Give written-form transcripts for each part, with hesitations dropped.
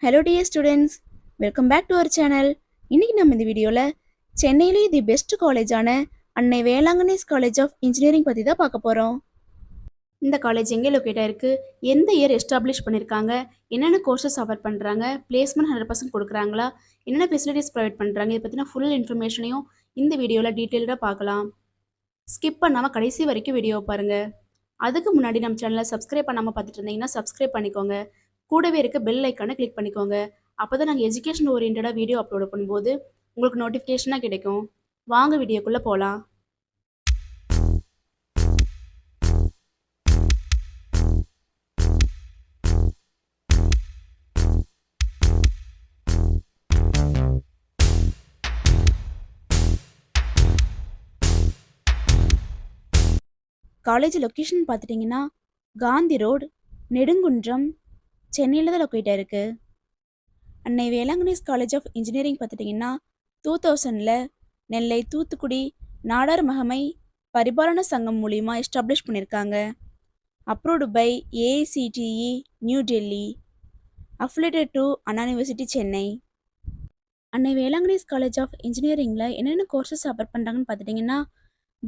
Hello dear students, welcome back to our channel. இன்னைக்கு நம்ம இந்த வீடியோல சென்னையிலேயே தி பெஸ்ட் காலேஜான அன்னை வேளாங்கண்ணிஸ் காலேஜ் ஆஃப் இன்ஜினியரிங் பற்றி தான் பார்க்க போகிறோம். இந்த காலேஜ் எங்கே லொக்கேட் ஆயிருக்கு, எந்த இயர் எஸ்டாப்ளிஷ் பண்ணியிருக்காங்க, என்னென்ன கோர்சஸ் ஆஃபர் பண்ணுறாங்க, பிளேஸ்மெண்ட் 100% கொடுக்குறாங்களா, என்னென்ன ஃபெசிலிட்டிஸ் ப்ரொவைட் பண்ணுறாங்க, இதை பற்றின ஃபுல் இன்ஃபர்மேஷனையும் இந்த வீடியோவில் டீட்டெயில்டாக பார்க்கலாம். ஸ்கிப் பண்ணாமல் கடைசி வரைக்கும் வீடியோ பாருங்கள். அதுக்கு முன்னாடி நம்ம சேனலை சப்ஸ்கிரைப் பண்ணாமல் பார்த்துட்டு இருந்தீங்கன்னா சப்ஸ்கிரைப் பண்ணிக்கோங்க. கூடவே இருக்க பெல் ஐக்கானை கிளிக் பண்ணிக்கோங்க. அப்போ தான் நாங்கள் எஜுகேஷன் ஓரியன்டாக வீடியோ அப்லோட் பண்ணும்போது உங்களுக்கு நோட்டிஃபிகேஷனாக கிடைக்கும். வாங்க வீடியோக்குள்ளே போகலாம். காலேஜ் லொக்கேஷன் பார்த்துட்டிங்கன்னா காந்தி ரோடு, நெடுங்குன்றம், சென்னையில் தான் லொக்கேட் ஆயிருக்கு. அன்னை வேளாங்கண்ணிஸ் காலேஜ் ஆஃப் இன்ஜினியரிங் பார்த்துட்டிங்கன்னா 2000ல் நெல்லை, தூத்துக்குடி நாடார் மகமை பரிபாலன சங்கம் மூலிமா எஸ்டாப்ளிஷ் பண்ணியிருக்காங்க. Approved by AICTE new Delhi, affiliated to Anna university Chennai. Annai Velankanni's college of இன்ஜினியரிங்கில் என்னென்ன கோர்சஸ் ஆஃபர் பண்ணுறாங்கன்னு பார்த்துட்டிங்கன்னா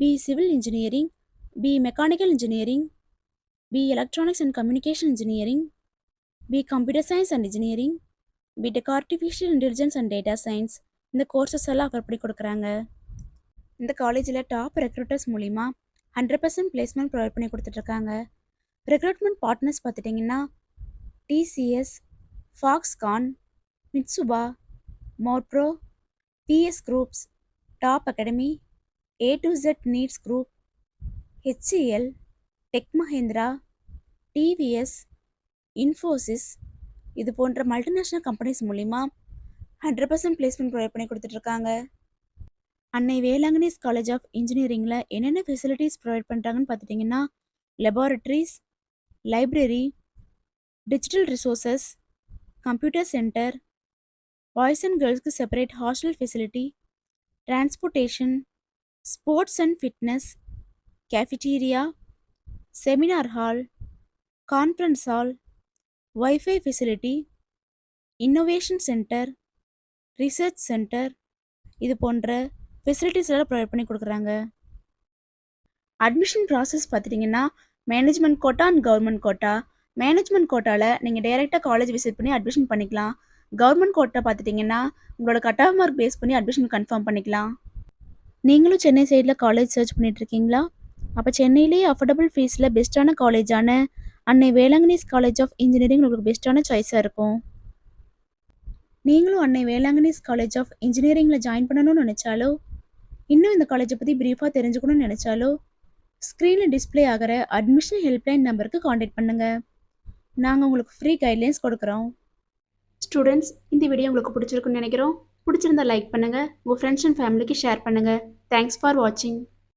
B civil engineering, B mechanical engineering, B electronics and communication engineering, B computer science and engineering, BTech artificial intelligence and data science. இந்த courses எல்லாம் offer பண்ணி கொடுக்குறாங்க. இந்த காலேஜில் top recruiters மூலிமா 100% பிளேஸ்மெண்ட் ப்ரொவைட் பண்ணி கொடுத்துட்ருக்காங்க. ரெக்ரூட்மெண்ட் பார்ட்னர்ஸ் பார்த்துட்டிங்கன்னா டிசிஎஸ், ஃபாக்ஸ்கான், மிட்சுபா, மோட்ரோ, BS groups, top academy, A to Z needs group, HCL, tech Mahindra, TVS, Infosys, இது போன்ற மல்டிநேஷ்னல் கம்பெனிஸ் மூலிமா 100% பிளேஸ்மெண்ட் ப்ரொவைட் பண்ணி கொடுத்துட்ருக்காங்க. அன்னை வேளாங்கண்ணிஸ் காலேஜ் ஆஃப் இன்ஜினியரிங்கில் என்னென்ன ஃபெசிலிட்டிஸ் ப்ரொவைட் பண்ணுறாங்கன்னு பார்த்துட்டிங்கன்னா laboratories, library, digital resources, computer centre, boys and கேர்ள்ஸ்க்கு separate hostel facility, transportation, sports and fitness, cafeteria, seminar hall, conference hall, WiFi facility, innovation centre, research centre, இது போன்ற facilities எல்லாம் provide பண்ணி கொடுக்குறாங்க. Admission process பார்த்துட்டிங்கன்னா management quota and government quota. Management கோட்டாவில் நீங்கள் டைரெக்டாக காலேஜ் விசிட் பண்ணி அட்மிஷன் பண்ணிக்கலாம். கவர்மெண்ட் கோட்டா பார்த்துட்டிங்கன்னா உங்களோட கட் ஆஃப் மார்க் பேஸ் பண்ணி அட்மிஷன் கன்ஃபார்ம் பண்ணிக்கலாம். நீங்களும் சென்னை சைடில் காலேஜ் சர்ச் பண்ணிகிட்ருக்கீங்களா? அப்போ சென்னையிலேயே அஃபோர்டபுள் ஃபீஸில் பெஸ்ட்டான காலேஜான அன்னை வேளாங்கண்ணிஸ் காலேஜ் ஆஃப் இன்ஜினியரிங் உங்களுக்கு பெஸ்ட்டான சாய்ஸாக இருக்கும். நீங்களும் அன்னை வேளாங்கண்ணிஸ் காலேஜ் ஆஃப் இன்ஜினியரிங்கில் ஜாயின் பண்ணணும்னு நினச்சாலோ, இன்னும் இந்த காலேஜை பற்றி ப்ரீஃபாக தெரிஞ்சுக்கணும்னு நினச்சாலோ, ஸ்க்ரீனில் டிஸ்பிளே ஆகிற அட்மிஷன் ஹெல்ப்லைன் நம்பருக்கு காண்டாக்ட் பண்ணுங்கள். நாங்கள் உங்களுக்கு ஃப்ரீ கைட்லைன்ஸ் கொடுக்குறோம். ஸ்டூடெண்ட்ஸ், இந்த வீடியோ உங்களுக்கு பிடிச்சிருக்குன்னு நினைக்கிறோம். பிடிச்சிருந்தா லைக் பண்ணுங்கள், உங்கள் ஃப்ரெண்ட்ஸ் அண்ட் ஃபேமிலிக்கு ஷேர் பண்ணுங்கள். தேங்க்ஸ் ஃபார் வாட்சிங்.